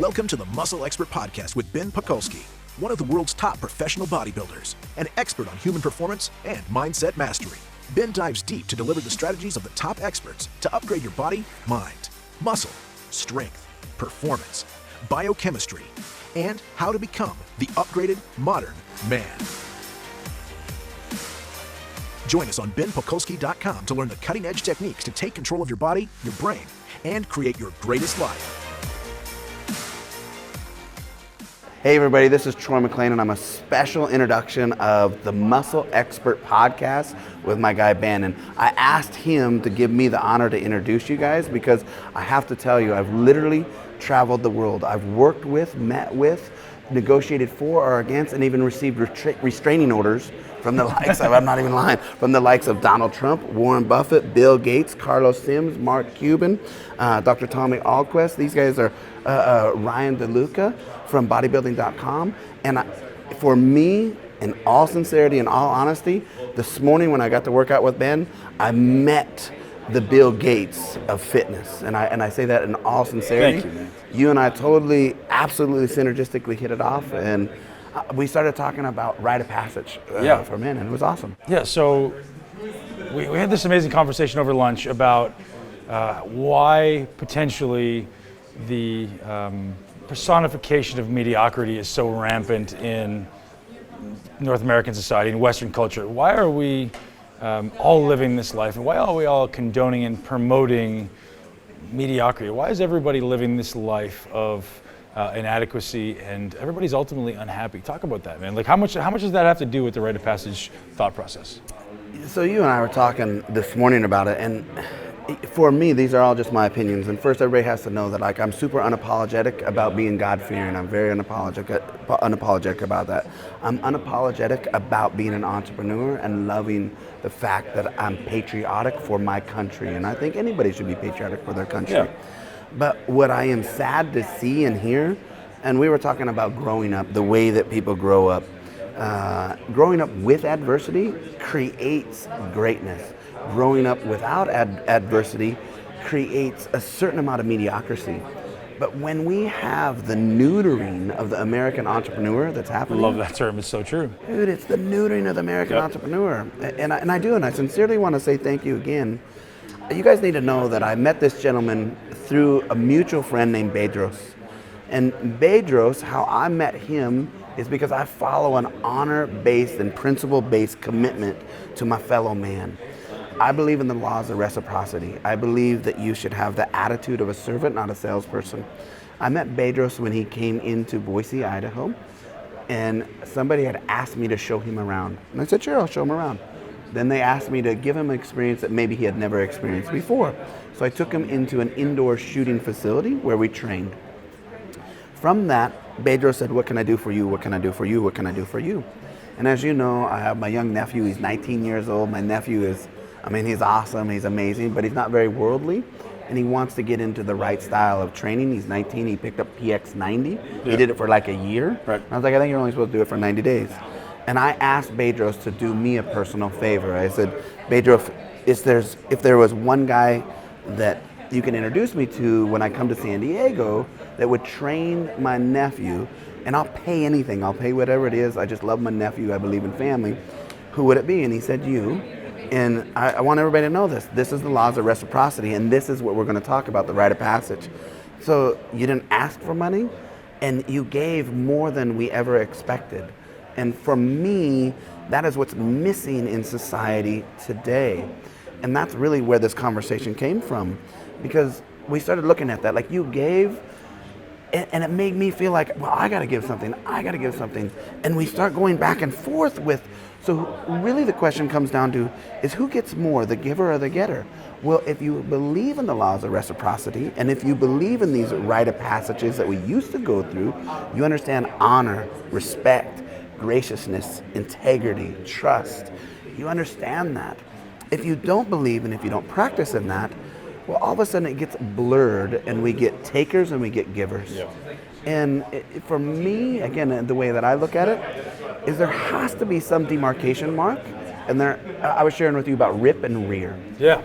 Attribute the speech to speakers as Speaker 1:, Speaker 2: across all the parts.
Speaker 1: Welcome to the Muscle Expert Podcast with Ben Pakulski, one of the world's top professional bodybuilders, an expert on human performance and mindset mastery. Ben dives deep to deliver the strategies of the top experts to upgrade your body, mind, muscle, strength, performance, biochemistry, and how to become the upgraded modern man. Join us on benpakulski.com to learn the cutting-edge techniques to take control of your body, your brain, and create your greatest life.
Speaker 2: Hey everybody, this is Troy McClain, and I'm a special introduction of the Muscle Expert Podcast with my guy Ben. And I asked him to give me the honor to introduce you guys because I have to tell you, I've literally traveled the world. I've worked with, met with, negotiated for or against, and even received restraining orders from the likes of, I'm not even lying, from the likes of Donald Trump, Warren Buffett, Bill Gates, Carlos Sims, Mark Cuban, Dr. Tommy Ahlquist. These guys are Ryan DeLuca from bodybuilding.com. And for me, in all sincerity and all honesty, this morning when I got to work out with Ben, I met the Bill Gates of fitness. And I say that in all sincerity.
Speaker 3: Thank you, man.
Speaker 2: You and I totally, absolutely synergistically hit it off. And we started talking about rite of passage for men, and it was awesome.
Speaker 3: Yeah, so we had this amazing conversation over lunch about why potentially the personification of mediocrity is so rampant in North American society, in Western culture. Why are we all living this life, and why are we all condoning and promoting mediocrity? Why is everybody living this life of inadequacy, and everybody's ultimately unhappy? Talk about that, man. Like, how much does that have to do with the rite of passage thought process?
Speaker 2: So you and I were talking this morning about it, and for me, these are all just my opinions. And first, everybody has to know that, like, I'm super unapologetic about being God-fearing. I'm very unapologetic about that. I'm unapologetic about being an entrepreneur and loving the fact that I'm patriotic for my country. And I think anybody should be patriotic for their country.
Speaker 3: Yeah.
Speaker 2: But what I am sad to see and hear, and we were talking about growing up, the way that people grow up. Growing up with adversity creates greatness. Growing up without adversity creates a certain amount of mediocrity. But when we have the neutering of the American entrepreneur that's happening.
Speaker 3: I love that term, it's so true.
Speaker 2: Dude, it's the neutering of the American entrepreneur. And I sincerely want to say thank you again. You guys need to know that I met this gentleman through a mutual friend named Bedros. And Bedros, how I met him is because I follow an honor-based and principle-based commitment to my fellow man. I believe in the laws of reciprocity. I believe that you should have the attitude of a servant, not a salesperson. I met Bedros when he came into Boise, Idaho, and somebody had asked me to show him around. And I said, sure, I'll show him around. Then they asked me to give him an experience that maybe he had never experienced before. So I took him into an indoor shooting facility where we trained. From that, Bedros said, what can I do for you? What can I do for you? What can I do for you? And as you know, I have my young nephew. He's 19 years old. My nephew is, he's awesome. He's amazing, but he's not very worldly. And he wants to get into the right style of training. He's 19. He picked up PX90. Yeah. He did it for like a year.
Speaker 3: Right.
Speaker 2: I was like, I think you're only supposed to do it for 90 days. And I asked Bedros to do me a personal favor. I said, Bedros, if there was one guy that you can introduce me to when I come to San Diego that would train my nephew, and I'll pay anything, I'll pay whatever it is, I just love my nephew, I believe in family, who would it be? And he said, you. And I want everybody to know this. This is the laws of reciprocity, and this is what we're going to talk about, the rite of passage. So you didn't ask for money, and you gave more than we ever expected. And for me, that is what's missing in society today. And that's really where this conversation came from. Because we started looking at that, like you gave, and it made me feel like, well, I gotta give something. And we start going back and forth with, so really the question comes down to, is who gets more, the giver or the getter? Well, if you believe in the laws of reciprocity, and if you believe in these rite of passages that we used to go through, you understand honor, respect, graciousness, integrity, trust. You understand that. If you don't believe and if you don't practice in that, well, all of a sudden it gets blurred and we get takers and we get givers. Yeah. And for me, again, the way that I look at it, is there has to be some demarcation mark. And I was sharing with you about rip and rear.
Speaker 3: Yeah.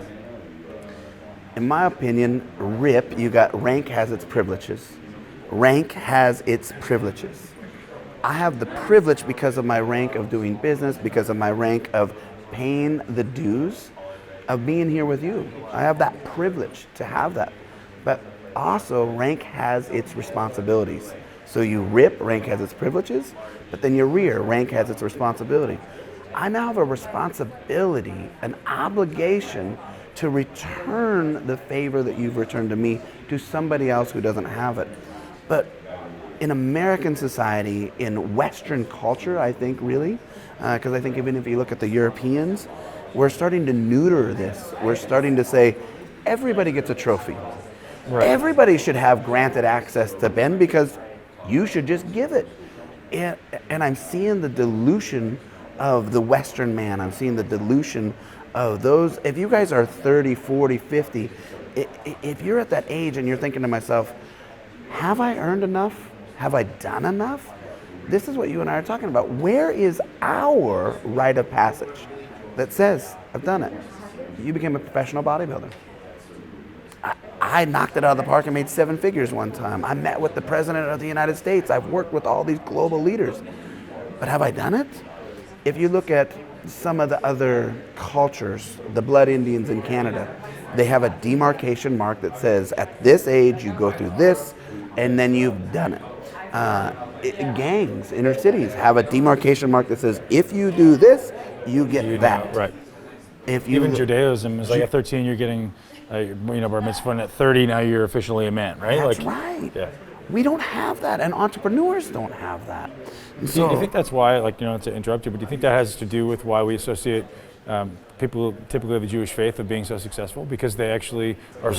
Speaker 2: In my opinion, rip, you got rank has its privileges. rank has its privileges. I have the privilege because of my rank of doing business, because of my rank of paying the dues, of being here with you. I have that privilege to have that. But also, rank has its responsibilities. So you rip, rank has its privileges, but then you rear, rank has its responsibility. I now have a responsibility, an obligation to return the favor that you've returned to me to somebody else who doesn't have it. But in American society, in Western culture, I think really, because I think even if you look at the Europeans, we're starting to neuter this. We're starting to say, everybody gets a trophy. Right. Everybody should have granted access to Ben because you should just give it. And I'm seeing the dilution of the Western man. I'm seeing the dilution of those. If you guys are 30, 40, 50, if you're at that age and you're thinking to myself, have I earned enough? Have I done enough? This is what you and I are talking about. Where is our rite of passage that says, I've done it? You became a professional bodybuilder. I knocked it out of the park and made 7 figures one time. I met with the President of the United States. I've worked with all these global leaders. But have I done it? If you look at some of the other cultures, the Blood Indians in Canada, they have a demarcation mark that says, at this age, you go through this, and then you've done it. Gangs, inner cities, have a demarcation mark that says, if you do this, you get that.
Speaker 3: Right.
Speaker 2: If you
Speaker 3: Even Judaism is like at 13, you're getting, bar mitzvah, and at 30, now you're officially a man, right?
Speaker 2: That's right. Yeah. We don't have that, and entrepreneurs don't have that.
Speaker 3: So, do you think that's why, to interrupt you, but do you think that has to do with why we associate people typically of the Jewish faith of being so successful? Because they actually are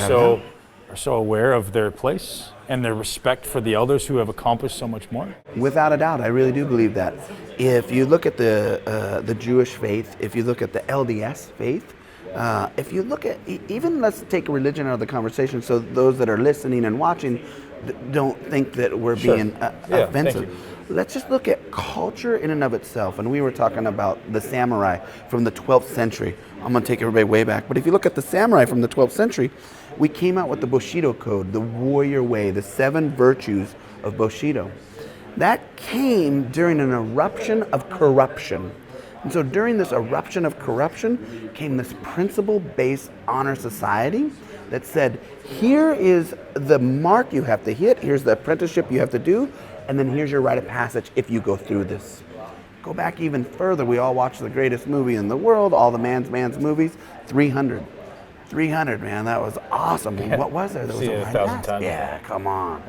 Speaker 3: so aware of their place and their respect for the elders who have accomplished so much more?
Speaker 2: Without a doubt, I really do believe that. If you look at the Jewish faith, if you look at the LDS faith, if you look at, even let's take religion out of the conversation so those that are listening and watching don't think that we're being offensive. Let's just look at culture in and of itself. And we were talking about the samurai from the 12th century. I'm going to take everybody way back. But if you look at the samurai from the 12th century, we came out with the Bushido Code, the warrior way, the 7 virtues of Bushido. That came during an eruption of corruption. And so during this eruption of corruption came this principle-based honor society that said, here is the mark you have to hit, here's the apprenticeship you have to do, and then here's your rite of passage if you go through this. Go back even further, we all watched the greatest movie in the world, all the man's movies, 300. 300, man, that was awesome. Yeah. What was there? There was
Speaker 3: a 1,000 times.
Speaker 2: Yeah, come on.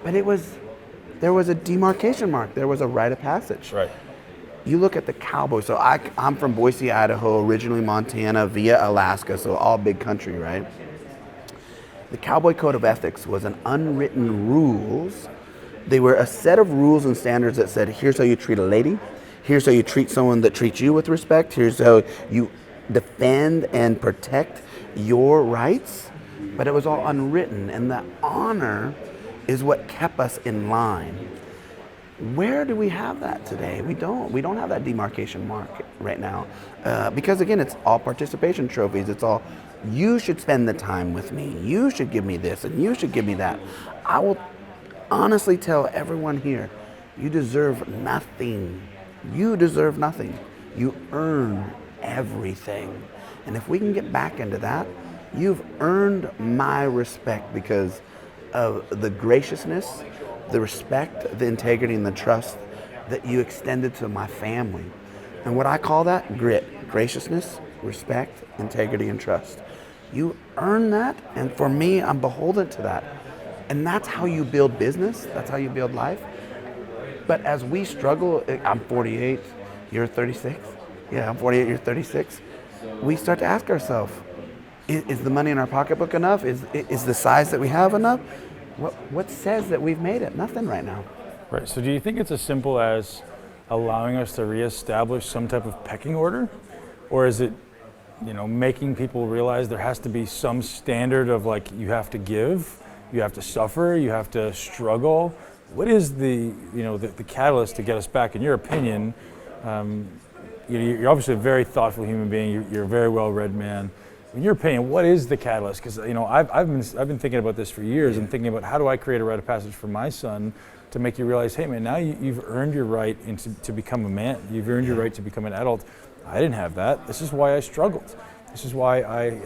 Speaker 2: But there was a demarcation mark, there was a rite of passage.
Speaker 3: Right.
Speaker 2: You look at the cowboys. So I'm from Boise, Idaho, originally Montana, via Alaska, so all big country, right? The Cowboy Code of Ethics was an unwritten rules. They were a set of rules and standards that said, here's how you treat a lady, here's how you treat someone that treats you with respect, here's how you defend and protect your rights. But it was all unwritten, and the honor is what kept us in line. Where do we have that today? We don't have that demarcation mark right now. Because again, it's all participation trophies. It's all, you should spend the time with me. You should give me this and you should give me that. I will honestly tell everyone here, you deserve nothing. You deserve nothing. You earn everything. And if we can get back into that, you've earned my respect because of the graciousness, the respect, the integrity, and the trust that you extended to my family. And what I call that, grit, graciousness, respect, integrity, and trust. You earn that, and for me, I'm beholden to that. And that's how you build business, that's how you build life. But as we struggle, I'm 48, you're 36. Yeah, I'm 48, you're 36. We start to ask ourselves, is the money in our pocketbook enough? Is the size that we have enough? What says that we've made it? Nothing right now.
Speaker 3: Right, so do you think it's as simple as allowing us to reestablish some type of pecking order? Or is it, making people realize there has to be some standard of you have to give, you have to suffer, you have to struggle? What is the catalyst to get us back, in your opinion? You're obviously a very thoughtful human being, you're a very well-read man. in your opinion, what is the catalyst? Because I've been thinking about this for years and thinking about how do I create a rite of passage for my son to make you realize, hey man, now you've earned your right to become a man. You've earned your right to become an adult. I didn't have that. This is why I struggled. This is why I,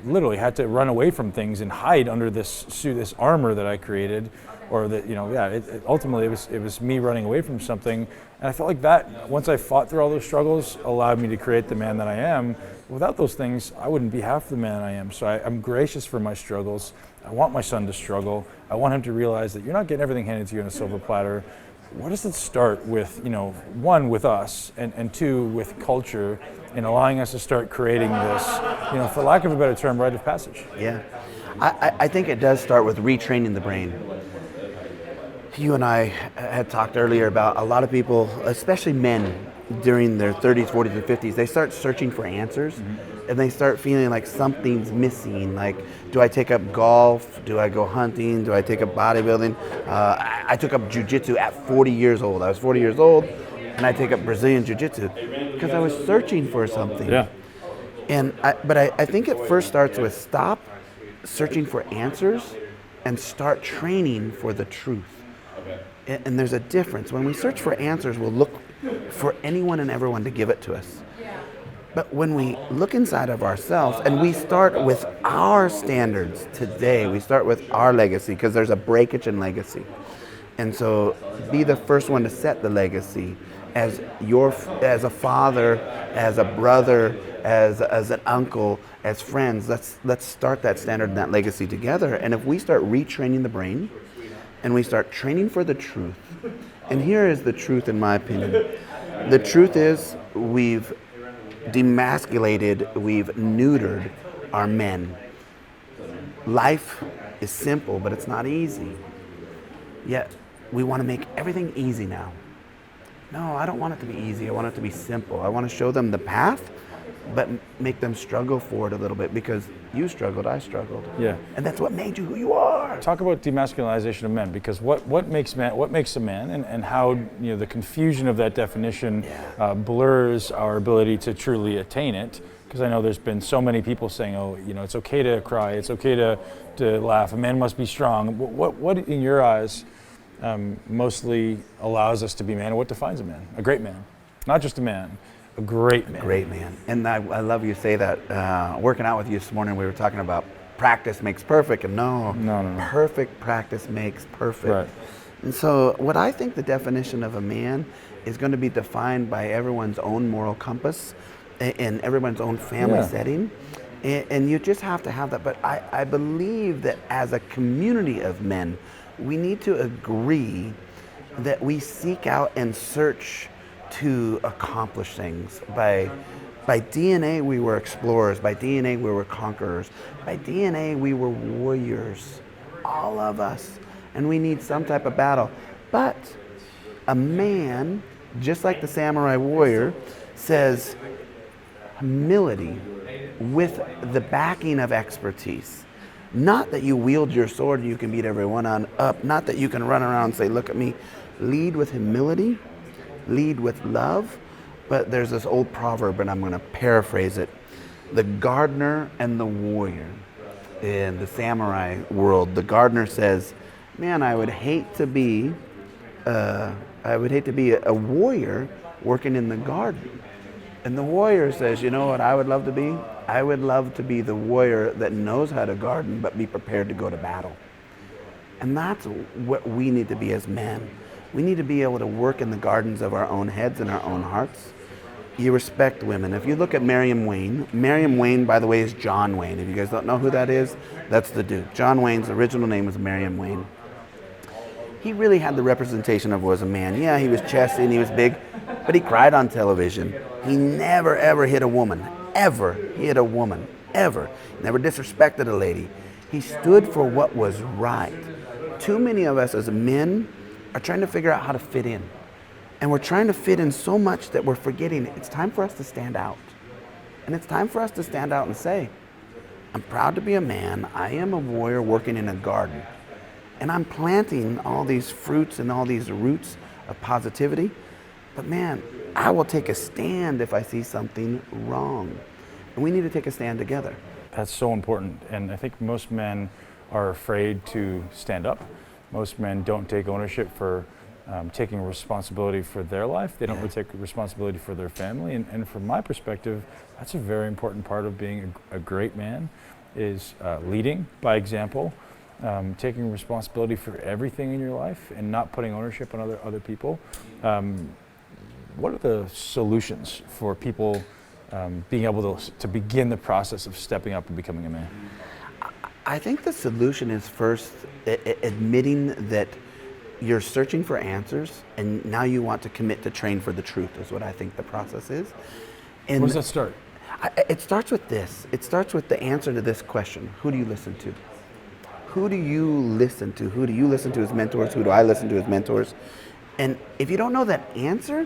Speaker 3: literally had to run away from things and hide under this suit, this armor that I created, or that, ultimately it was me running away from something. And I felt like that, once I fought through all those struggles, allowed me to create the man that I am. Without those things, I wouldn't be half the man I am. So I'm gracious for my struggles. I want my son to struggle. I want him to realize that you're not getting everything handed to you on a silver platter. Where does it start with, one, with us, and two, with culture, and allowing us to start creating this, for lack of a better term, rite of passage?
Speaker 2: Yeah. I think it does start with retraining the brain. You and I had talked earlier about a lot of people, especially men, during their 30s, 40s, and 50s, they start searching for answers, and they start feeling like something's missing. Like, do I take up golf? Do I go hunting? Do I take up bodybuilding? I took up jiu-jitsu at 40 years old. I was 40 years old, and I take up Brazilian jiu-jitsu because I was searching for something.
Speaker 3: Yeah.
Speaker 2: But I think it first starts with stop searching for answers and start training for the truth. And there's a difference. When we search for answers, we'll look for anyone and everyone to give it to us. But when we look inside of ourselves and we start with our standards today, we start with our legacy, because there's a breakage in legacy. And so be the first one to set the legacy as a father, as a brother, as an uncle, as friends. Let's start that standard and that legacy together. And if we start retraining the brain and we start training for the truth, and here is the truth in my opinion. The truth is we've demasculated, we've neutered our men. Life is simple, but it's not easy. Yet we want to make everything easy now. No, I don't want it to be easy. I want it to be simple. I want to show them the path, but make them struggle for it a little bit, because you struggled, I struggled.
Speaker 3: Yeah.
Speaker 2: And that's what made you who you are.
Speaker 3: Talk about demasculinization of men, because what makes a man, and how the confusion of that definition blurs our ability to truly attain it. Because I know there's been so many people saying, it's okay to cry, it's okay to laugh, a man must be strong. What in your eyes mostly allows us to be man, and what defines a man? A great man, not just a man. A great man.
Speaker 2: Great man. And I love you say that. Working out with you this morning, we were talking about practice makes perfect, and no. Perfect practice makes perfect.
Speaker 3: Right.
Speaker 2: And so what I think the definition of a man is going to be defined by everyone's own moral compass and everyone's own family setting. And you just have to have that. But I believe that as a community of men, we need to agree that we seek out and search to accomplish things. By DNA we were explorers, by DNA we were conquerors, by DNA we were warriors, all of us, and we need some type of battle. But a man, just like the samurai warrior, says humility with the backing of expertise. Not that you wield your sword and you can beat everyone up, not that you can run around and say, look at me. Lead with humility, lead with love. But there's this old proverb, and I'm going to paraphrase it. The gardener and the warrior. In the samurai world, the gardener says, man, I would hate to be a warrior working in the garden. And the warrior says, you know what I would love to be? I would love to be the warrior that knows how to garden, but be prepared to go to battle. And that's what we need to be as men. We need to be able to work in the gardens of our own heads and our own hearts. You respect women. If you look at Marion Wayne, by the way, is John Wayne. If you guys don't know who that is, that's the dude. John Wayne's original name was Marion Wayne. He really had the representation of was a man. Yeah, he was chesty and he was big, but he cried on television. He never, ever hit a woman. Ever hit a woman. Ever. Never disrespected a lady. He stood for what was right. Too many of us as men are trying to figure out how to fit in. And we're trying to fit in so much that we're forgetting it's time for us to stand out. And it's time for us to stand out and say, I'm proud to be a man. I am a warrior working in a garden. And I'm planting all these fruits and all these roots of positivity. But man, I will take a stand if I see something wrong. and we need to take a stand together.
Speaker 3: That's so important, and I think most men are afraid to stand up. Most men don't take ownership for taking responsibility for their life. They don't really take responsibility for their family, and from my perspective, that's a very important part of being a great man, is leading by example, taking responsibility for everything in your life and not putting ownership on other people. What are the solutions for people being able to begin the process of stepping up and becoming a man?
Speaker 2: I think the solution is first admitting that you're searching for answers, and now you want to commit to train for the truth, is what I think the process is. And
Speaker 3: where does that start?
Speaker 2: It starts with this. It starts with the answer to this question: who do you listen to? Who do you listen to? Who do you listen to as mentors? Who do I listen to as mentors? And if you don't know that answer,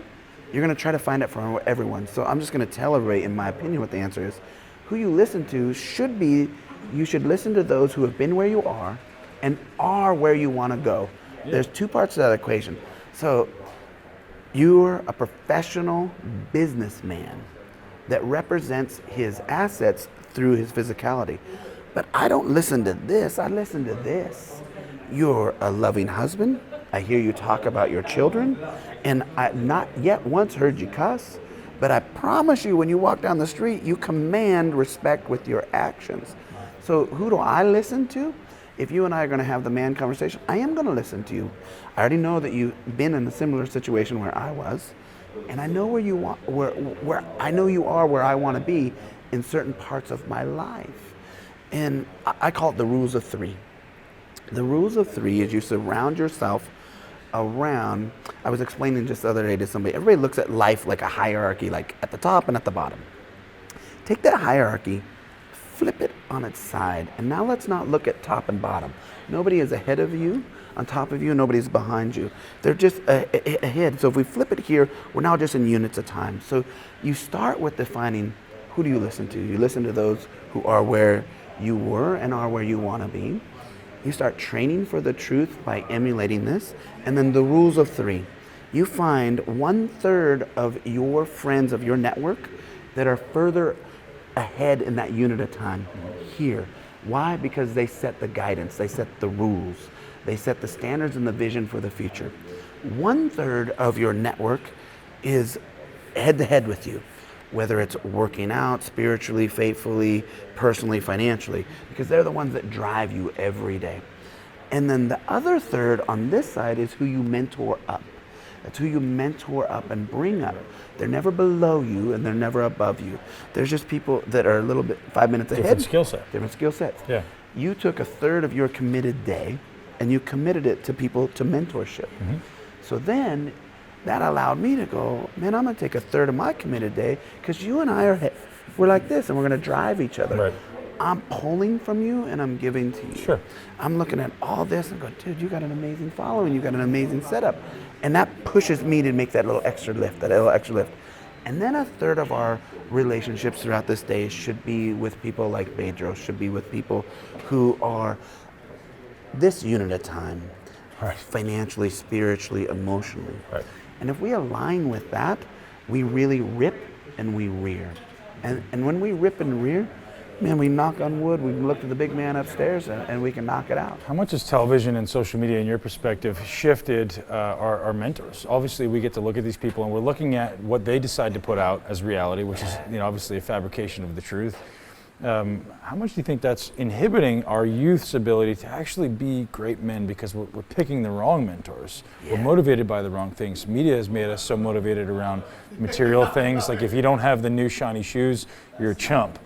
Speaker 2: you're going to try to find it from everyone. So I'm just going to tell everybody, in my opinion, what the answer is. Who you listen to should be, you should listen to those who have been where you are and are where you want to go. Yeah. There's two parts to that equation. So you're a professional businessman that represents his assets through his physicality. But I don't listen to this, I listen to this. You're a loving husband. I hear you talk about your children, and I've not yet once heard you cuss, but I promise you when you walk down the street, you command respect with your actions. So who do I listen to? If you and I are going to have the man conversation, I am going to listen to you. I already know that you've been in a similar situation where I was, and I know where you want, where I know you are where I want to be in certain parts of my life. And I call it the rules of three. The rules of three is you surround yourself around, I was explaining just the other day to somebody, everybody looks at life like a hierarchy, like at the top and at the bottom. Take that hierarchy, flip it on its side, and now let's not look at top and bottom. Nobody is ahead of you, on top of you, nobody's behind you. They're just ahead. So if we flip it here, we're now just in units of time. So you start with defining, who do you listen to? You listen to those who are where you were and are where you want to be. You start training for the truth by emulating this. And then the rules of three. You find 1/3 of your friends of your network that are further ahead in that unit of time here. Why? Because they set the guidance, they set the rules, they set the standards and the vision for the future. 1/3 of your network is head to head with you, whether it's working out spiritually, faithfully, personally, financially, because they're the ones that drive you every day. And then the other third on this side is who you mentor up. That's who you mentor up and bring up. They're never below you and they're never above you. There's just people that are a little bit 5 minutes ahead.
Speaker 3: Different skill set.
Speaker 2: Different skill sets.
Speaker 3: Yeah.
Speaker 2: You took 1/3 of your committed day and you committed it to people, to mentorship. Mm-hmm. So then that allowed me to go, man, I'm going to take 1/3 of my committed day because you and I we're like this and we're going to drive each other.
Speaker 3: Right.
Speaker 2: I'm pulling from you and I'm giving to you.
Speaker 3: Sure.
Speaker 2: I'm looking at all this and go, dude, you got an amazing following, you got an amazing setup. And that pushes me to make that little extra lift, And then 1/3 of our relationships throughout this day should be with people like Bedros, should be with people who are this unit of time,
Speaker 3: right,
Speaker 2: financially, spiritually, emotionally.
Speaker 3: Right.
Speaker 2: And if we align with that, we really rip and we rear. And when we rip and rear, man, we knock on wood, we look to the big man upstairs and we can knock it out.
Speaker 3: How much has television and social media, in your perspective, shifted our mentors? Obviously, we get to look at these people and we're looking at what they decide to put out as reality, which is, obviously a fabrication of the truth. How much do you think that's inhibiting our youth's ability to actually be great men because we're picking the wrong mentors? Yeah. We're motivated by the wrong things. Media has made us so motivated around material things, like if you don't have the new shiny shoes, you're a chump.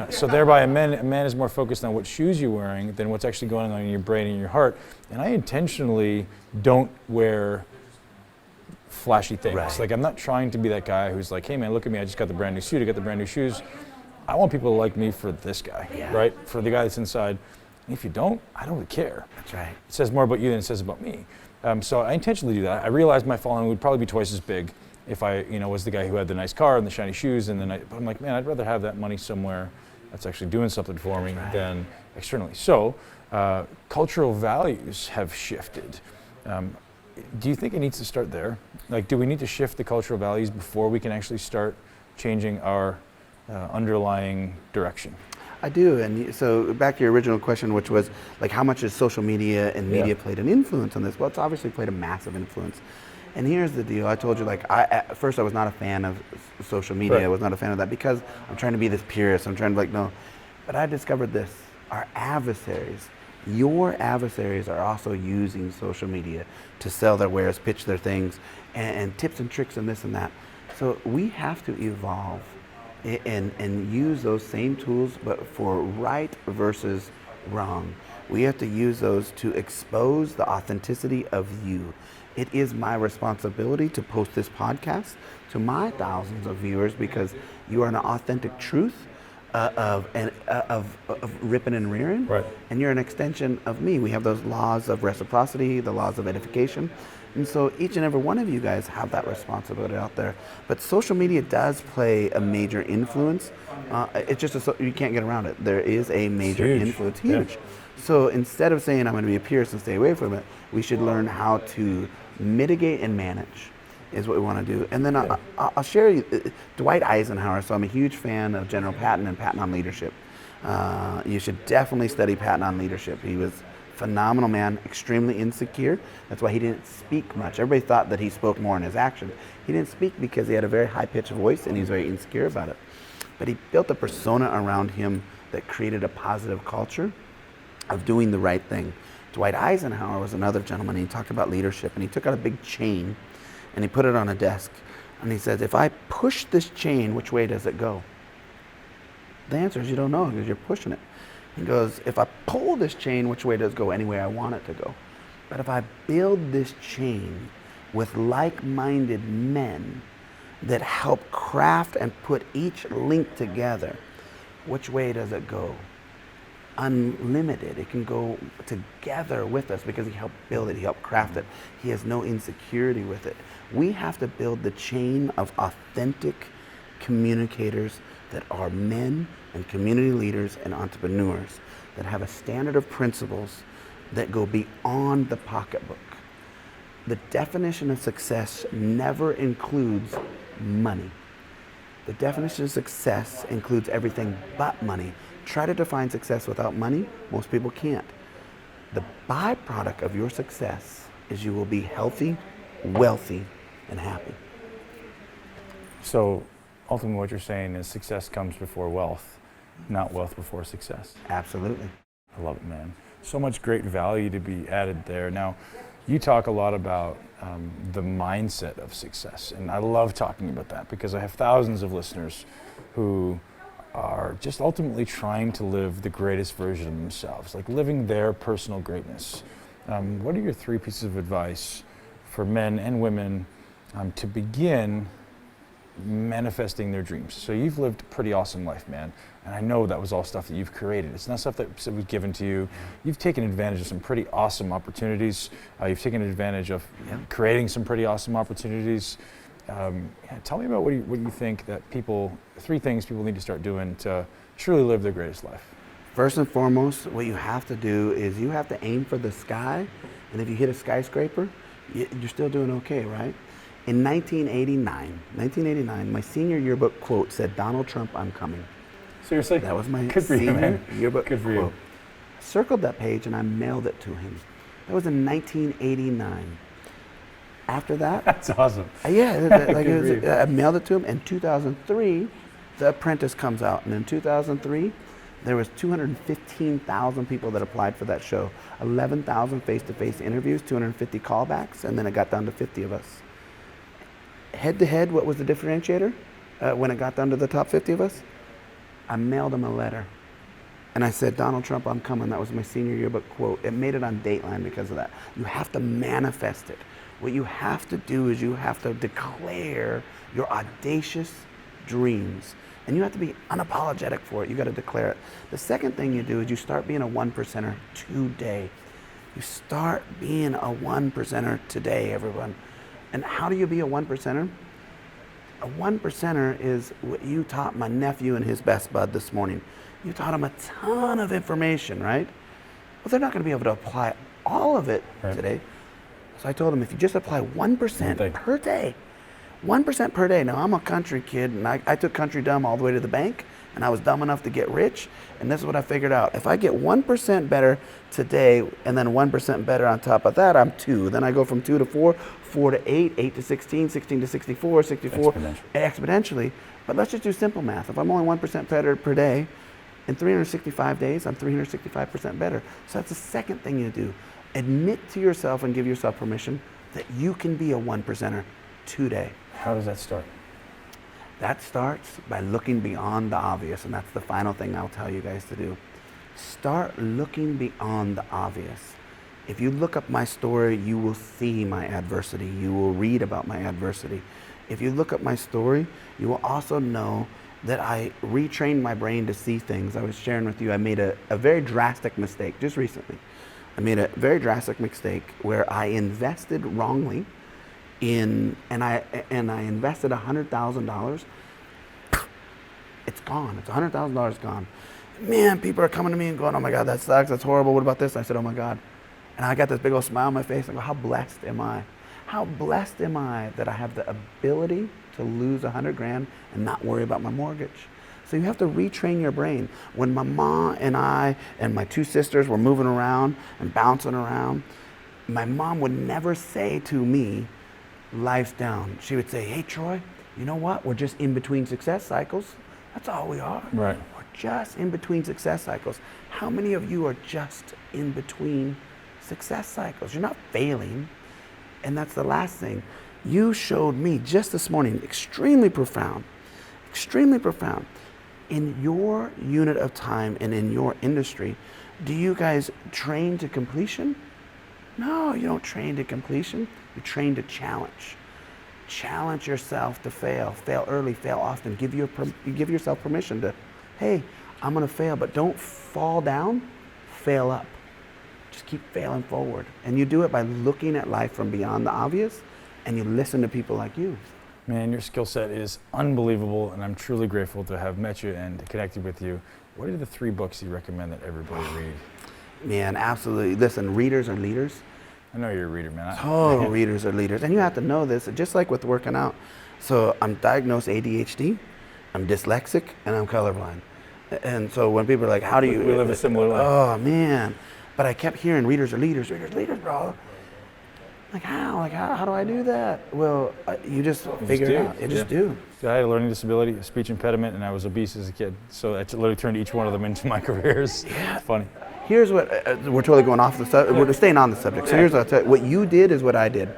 Speaker 3: So thereby a man is more focused on what shoes you're wearing than what's actually going on in your brain and your heart. And I intentionally don't wear flashy things.
Speaker 2: Right.
Speaker 3: Like I'm not trying to be that guy who's like, hey man, look at me, I just got the brand new suit, I got the brand new shoes. I want people to like me for this guy, right? For the guy that's inside. And if you don't, I don't really care.
Speaker 2: That's right.
Speaker 3: It says more about you than it says about me. So I intentionally do that. I realized my following would probably be twice as big if I, was the guy who had the nice car and the shiny shoes, but I'm like, man, I'd rather have that money somewhere that's actually doing something for me than externally. So cultural values have shifted. Do you think it needs to start there? Like, do we need to shift the cultural values before we can actually start changing our underlying direction.
Speaker 2: I do, and so back to your original question, which was like, how much has social media and media played an influence on this? Well, it's obviously played a massive influence. And here's the deal. I told you, like, at first I was not a fan of social media.
Speaker 3: Right.
Speaker 2: I was not a fan of that because I'm trying to be this purist. I'm trying to, like, no. But I discovered this. Our adversaries, your adversaries, are also using social media to sell their wares, pitch their things, and tips and tricks and this and that. So we have to evolve and use those same tools, but for right versus wrong. We have to use those to expose the authenticity of you. It is my responsibility to post this podcast to my thousands of viewers because you are an authentic truth of ripping and rearing,
Speaker 3: Right.
Speaker 2: and you're an extension of me. We have those laws of reciprocity, the laws of edification, and so each and every one of you guys have that responsibility out there. But social media does play a major influence. It's just you can't get around it. There is a major influence, huge.
Speaker 3: Yeah.
Speaker 2: So instead of saying I'm going to be a purist and stay away from it, we should learn how to mitigate and manage is what we want to do. And then I'll share you, Dwight Eisenhower. So I'm a huge fan of General Patton and Patton on Leadership. You should definitely study Patton on Leadership. He was a phenomenal man, extremely insecure. That's why he didn't speak much. Everybody thought that he spoke more in his actions. He didn't speak because he had a very high-pitched voice and he was very insecure about it. But he built a persona around him that created a positive culture of doing the right thing. Dwight Eisenhower was another gentleman. He talked about leadership, and he took out a big chain and he put it on a desk, and he says, if I push this chain, which way does it go? The answer is you don't know because you're pushing it. He goes, if I pull this chain, which way does it go? Any way I want it to go. But if I build this chain with like-minded men that help craft and put each link together, which way does it go? Unlimited. It can go together with us because he helped build it, he helped craft it. He has no insecurity with it. We have to build the chain of authentic communicators that are men and community leaders and entrepreneurs that have a standard of principles that go beyond the pocketbook. The definition of success never includes money. The definition of success includes everything but money. Try to define success without money. Most people can't. The byproduct of your success is you will be healthy, wealthy, and happy.
Speaker 3: So ultimately what you're saying is success comes before wealth, not wealth before success.
Speaker 2: Absolutely.
Speaker 3: I love it, man. So much great value to be added there. Now, you talk a lot about the mindset of success, and I love talking about that because I have thousands of listeners who are just ultimately trying to live the greatest version of themselves, like living their personal greatness. What are your 3 pieces of advice for men and women to begin manifesting their dreams? So you've lived a pretty awesome life, man, and I know that was all stuff that you've created. It's not stuff that was given to you. You've taken advantage of some pretty awesome opportunities. You've taken advantage of creating some pretty awesome opportunities. Tell me about what you think that 3 things people need to start doing to truly live their greatest life.
Speaker 2: First and foremost, what you have to do is you have to aim for the sky, and if you hit a skyscraper, you're still doing okay, right? In 1989, my senior yearbook quote said, "Donald Trump, I'm coming."
Speaker 3: Seriously?
Speaker 2: That was my
Speaker 3: Good for you,
Speaker 2: senior
Speaker 3: man.
Speaker 2: yearbook
Speaker 3: Good for
Speaker 2: quote.
Speaker 3: you.
Speaker 2: I circled that page and I mailed it to him. That was in 1989. After that,
Speaker 3: That's awesome.
Speaker 2: I mailed it to him. In 2003, The Apprentice comes out, and in 2003, there was 215,000 people that applied for that show. 11,000 face-to-face interviews, 250 callbacks, and then it got down to 50 of us. Head-to-head, what was the differentiator when it got down to the top 50 of us? I mailed him a letter, and I said, "Donald Trump, I'm coming." That was my senior yearbook quote. It made it on Dateline because of that. You have to manifest it. What you have to do is you have to declare your audacious dreams. And you have to be unapologetic for it. You got to declare it. The second thing you do is you start being a 1%er today. You start being a 1%er today, everyone. And how do you be a 1%er? A 1%er is what you taught my nephew and his best bud this morning. You taught them a ton of information, right? Well, they're not going to be able to apply all of it today. So I told them, if you just apply 1% per day, 1% per day. Now, I'm a country kid, and I took country dumb all the way to the bank, and I was dumb enough to get rich, and this is what I figured out. If I get 1% better today, and then 1% better on top of that, I'm 2. Then I go from 2 to 4, 4 to 8, 8 to 16, 16 to 64, 64 exponentially. But let's just do simple math. If I'm only 1% better per day, in 365 days, I'm 365% better. So that's the second thing you do. Admit to yourself and give yourself permission that you can be a 1%er today.
Speaker 3: How does that start?
Speaker 2: That starts by looking beyond the obvious, and that's the final thing I'll tell you guys to do. Start looking beyond the obvious. If you look up my story, you will see my adversity. You will read about my adversity. If you look up my story, you will also know that I retrained my brain to see things. I was sharing with you, I made a very drastic mistake just recently. I made a very drastic mistake where I invested wrongly and I invested $100,000. It's gone. It's $100,000 gone. Man, people are coming to me and going, "Oh my God, that sucks. That's horrible. What about this?" I said, "Oh my God." And I got this big old smile on my face. I go, "How blessed am I? How blessed am I that I have the ability to lose $100,000 and not worry about my mortgage?" So you have to retrain your brain. When my mom and I and my 2 sisters were moving around and bouncing around, my mom would never say to me, "Life's down." She would say, "Hey, Troy, you know what? We're just in between success cycles. That's all we are.
Speaker 3: Right.
Speaker 2: We're just in between success cycles." How many of you are just in between success cycles? You're not failing. And that's the last thing. You showed me just this morning, extremely profound. In your unit of time and in your industry, do you guys train to completion? No, you don't train to completion. You train to challenge. Challenge yourself to fail. Fail early, fail often. You give yourself permission to, hey, I'm gonna fail, but don't fall down, fail up. Just keep failing forward. And you do it by looking at life from beyond the obvious, and you listen to people like you.
Speaker 3: Man, your skill set is unbelievable, and I'm truly grateful to have met you and connected with you. What are the 3 books you recommend that everybody read?
Speaker 2: Man, absolutely. Listen, readers are leaders.
Speaker 3: I know you're a reader, man.
Speaker 2: Total readers are leaders. And you have to know this, just like with working out. So I'm diagnosed ADHD, I'm dyslexic, and I'm colorblind. And so when people are like, how do you...
Speaker 3: We live a similar life.
Speaker 2: Oh, man. But I kept hearing readers are leaders, bro. Like how do I do that? Well, you just figure it out. You just do.
Speaker 3: I had a learning disability, a speech impediment, and I was obese as a kid. So I literally turned each one of them into my careers. Yeah. It's funny.
Speaker 2: Here's what, we're totally going off the subject. We're staying on the subject. So here's what I'll tell you. What you did is what I did.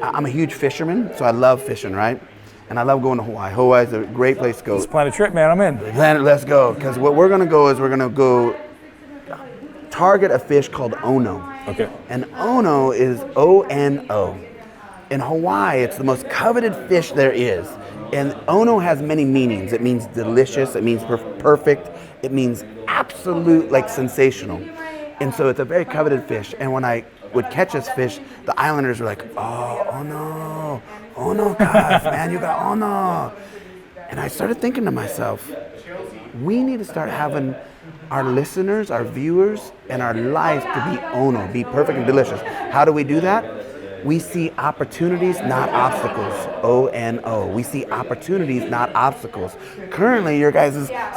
Speaker 2: I'm a huge fisherman, so I love fishing, right? And I love going to Hawaii. Hawaii's a great place to go.
Speaker 3: Let's plan a trip, man. I'm in.
Speaker 2: Let's go. Because what we're going to go is we're going to go target a fish called ono.
Speaker 3: Okay.
Speaker 2: And ono is O-N-O. In Hawaii, it's the most coveted fish there is. And ono has many meanings. It means delicious. It means perfect. It means absolute, like sensational. And so it's a very coveted fish. And when I would catch this fish, the islanders were like, oh no, guys, man, you got ono. And I started thinking to myself, we need to start having our listeners, our viewers, and our life to be ono, be perfect and delicious. How do we do that? We see opportunities, not obstacles. O-N-O. We see opportunities, not obstacles. Currently,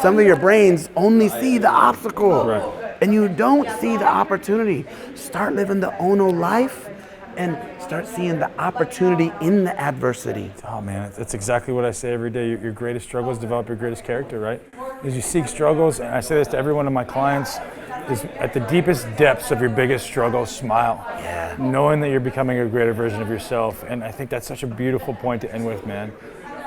Speaker 2: some of your brains only see the obstacle.
Speaker 3: Right.
Speaker 2: And you don't see the opportunity. Start living the ono life and start seeing the opportunity in the adversity.
Speaker 3: Oh man, that's exactly what I say every day. Your greatest struggles develop your greatest character, right? As you seek struggles, and I say this to every one of my clients, is at the deepest depths of your biggest struggle, smile.
Speaker 2: Yeah.
Speaker 3: Knowing that you're becoming a greater version of yourself. And I think that's such a beautiful point to end with, man.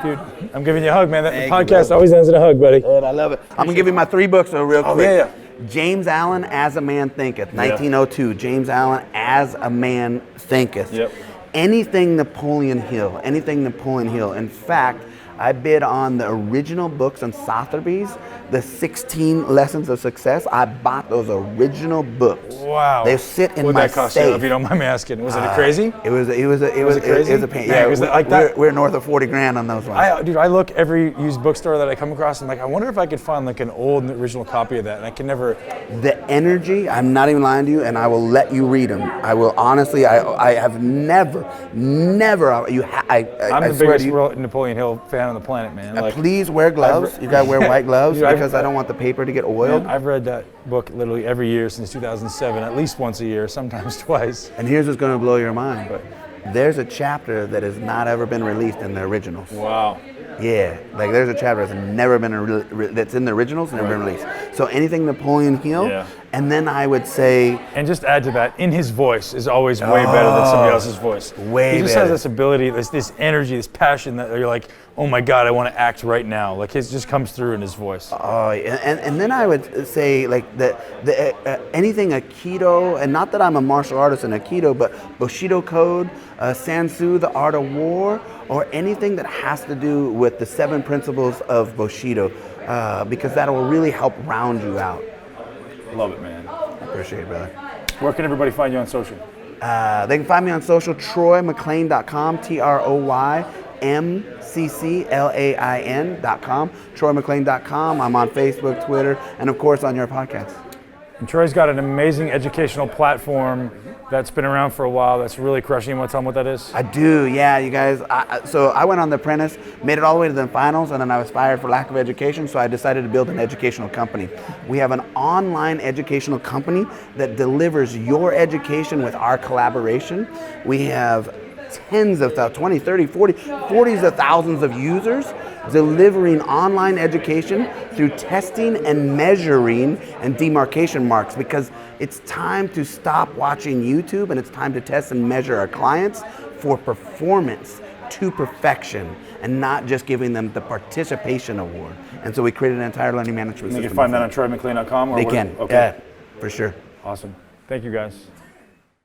Speaker 3: Dude, I'm giving you a hug, man. The podcast always ends in a hug, buddy.
Speaker 2: Good, I love it. I'm gonna give you my 3 books though, real quick.
Speaker 3: Yeah.
Speaker 2: James Allen, As a Man Thinketh, 1902. James Allen, As a Man Thinketh.
Speaker 3: Yep.
Speaker 2: Anything Napoleon Hill. In fact, I bid on the original books on Sotheby's, the 16 Lessons of Success. I bought those original books.
Speaker 3: Wow.
Speaker 2: They sit in
Speaker 3: What'd
Speaker 2: my
Speaker 3: that cost
Speaker 2: safe.
Speaker 3: you, if you don't mind me asking? Was it crazy?
Speaker 2: It was crazy? It was a pain.
Speaker 3: Man,
Speaker 2: Yeah,
Speaker 3: was it like that?
Speaker 2: We're north of 40 grand on those ones.
Speaker 3: Dude, I look every used bookstore that I come across, and like, I wonder if I could find like an old original copy of that, and I can never.
Speaker 2: The energy, I'm not even lying to you, and I will let you read them. I will honestly, I have never,
Speaker 3: I'm the biggest Napoleon Hill fan on the planet, man. Like,
Speaker 2: please wear gloves. You gotta wear white gloves
Speaker 3: Dude,
Speaker 2: because I don't want the paper to get oiled.
Speaker 3: Man, I've read that book literally every year since 2007, at least once a year, sometimes twice.
Speaker 2: And here's what's gonna blow your mind. There's a chapter that has not ever been released in the originals.
Speaker 3: Wow.
Speaker 2: Yeah, like there's a chapter that's never been that's in the originals, never been released. So anything Napoleon Hill, and then I would say,
Speaker 3: and just add to that, in his voice is always way better than somebody else's voice.
Speaker 2: Way
Speaker 3: He just
Speaker 2: better.
Speaker 3: has this ability, this energy, this passion that you're like, oh my God, I want to act right now. Like it just comes through in his voice.
Speaker 2: Oh, and then I would say like anything Aikido, and not that I'm a martial artist in Aikido, but Bushido Code, Sansu, the Art of War, or anything that has to do with the 7 principles of Bushido, because that will really help round you out.
Speaker 3: Love it, man.
Speaker 2: I appreciate it, brother.
Speaker 3: Where can everybody find you on social?
Speaker 2: They can find me on social, TroyMcClain.com, TroyMcClain.com, TroyMcClain.com. I'm on Facebook, Twitter, and of course on your podcast.
Speaker 3: And Troy's got an amazing educational platform that's been around for a while that's really crushing. You want to tell them what that is?
Speaker 2: I do, yeah, you guys. So I went on The Apprentice, made it all the way to the finals, and then I was fired for lack of education, so I decided to build an educational company. We have an online educational company that delivers your education with our collaboration. We have tens of thousands, 20, 30, 40s of thousands of users delivering online education through testing and measuring and demarcation marks, because it's time to stop watching YouTube and it's time to test and measure our clients for performance to perfection and not just giving them the participation award. And so we created an entire learning management system.
Speaker 3: You can find that on TroyMcClain.com?
Speaker 2: They can,
Speaker 3: okay.
Speaker 2: Yeah, for sure.
Speaker 3: Awesome. Thank you, guys.